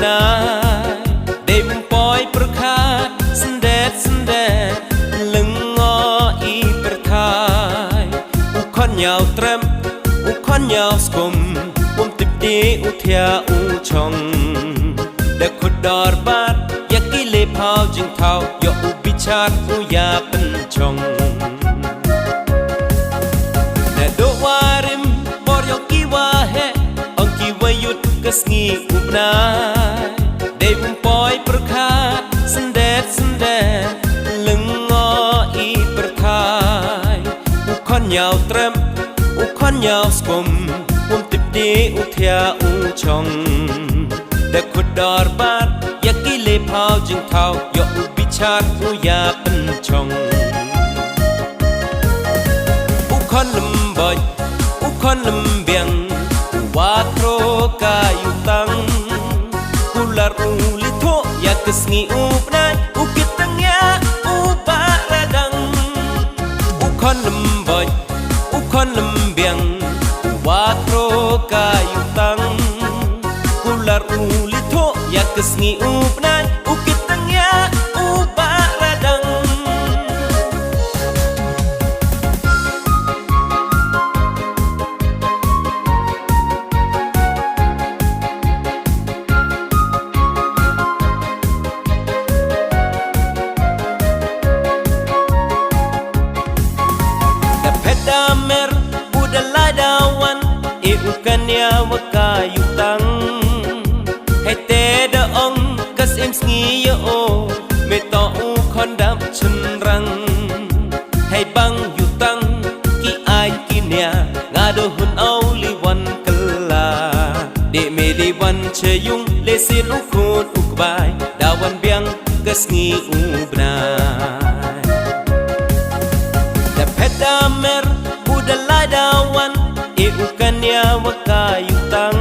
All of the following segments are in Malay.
นายได้มุงปอยประคาดสันแดดลึงงออีประทายอุคอนยาวเตรมอุคอนยาวสกุมติบดีอุทยาอุชงเด็กขุดดอร์บาดยากิเลพาวจึงเท้ายอุบิชาติอุยาเป็นชงแต่โดวาริมบอร์ยกิวาเฮองกิวายุดกสงีอุบนายได้บุมปอยประคาดสันแดดลึงงออีประทายอุคอนยาวเตรมอุคอนยาวสกุมติบดีอุทยาอุชงเด็กขุดดอร์บาดยากิเลพาวจึงเท้ายอุบิชาติอุยาเป็นชงอุคอนลำบอยอุคอนลำเบียงวาโครกายุตังกุลารูลิโทยากสงีอุปนายอุกิตังยาอุปาระดังอุคอนลำบอยอุคอนลำเบียงวาโครกายุตังกุลารูลิโทยากสงีอุปนายอุกิตังยาอุปาระดังDamer budala dawan iukannya wakayu tang hete da ong kas im sngi yo me to u khon dam chun rang hai bang yu tang ki ai ki nya nga do hun au li wan kala de me di wan che yung le sin u khut u bai dawan biang kas ngi u bna da pedamer budala dawan iukannya wakayu tang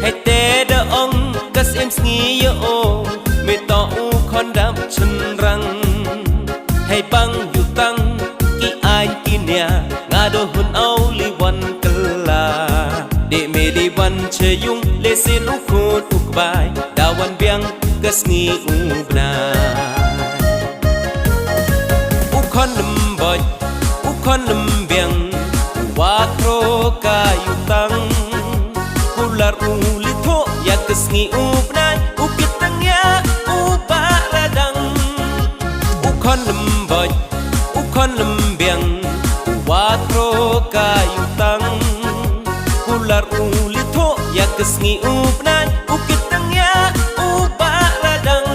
hete da ong kas im sngi yo me to u khon dam chun rang hai bang yu tang ki ai ki nya nga do hun au li wan kala de me di wan che yung le sin u khut u bai dawan biang kas ngi u bna u khon boy u khon biang wa kro ka yu tang kular u li tho ya kas ngi u bna u kitang ya u pa radang u khon boy u khon biang wa kro ka yu tang kular u li tho ya kas ngi u bna u kitang ya u pa radang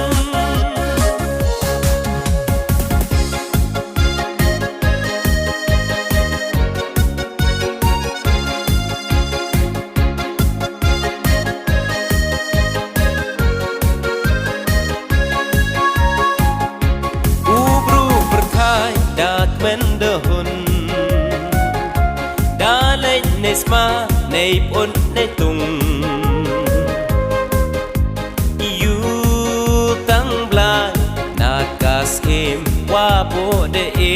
Nesma nei pon nei tung yu tang bla na kas em wa bo de e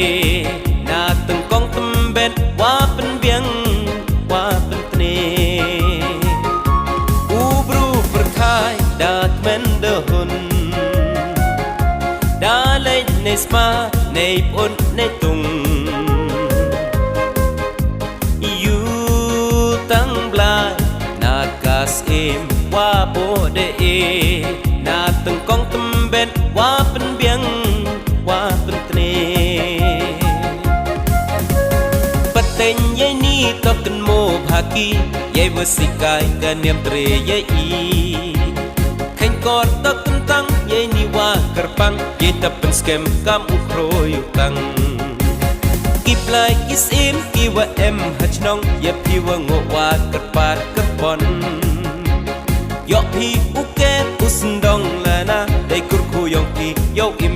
na tung kong tum bet wa pen biang wa pen tne u bru per khai dat men de hun da le nesma nei pon nei tung em wa bo de e na tung kong tum ben wa pen biang wa pen tne paten ye ni to kan mo bhaki ye wasikai ka niam tre ye i khain kot to kan tang ye ni wa karpang ye ta pen skem kam u kro yu tang kip lai kis em ki wa em hach nong ye pi wa ngo wa karpat karpon yo pi uke usndong lana dai kurku yong pi yo im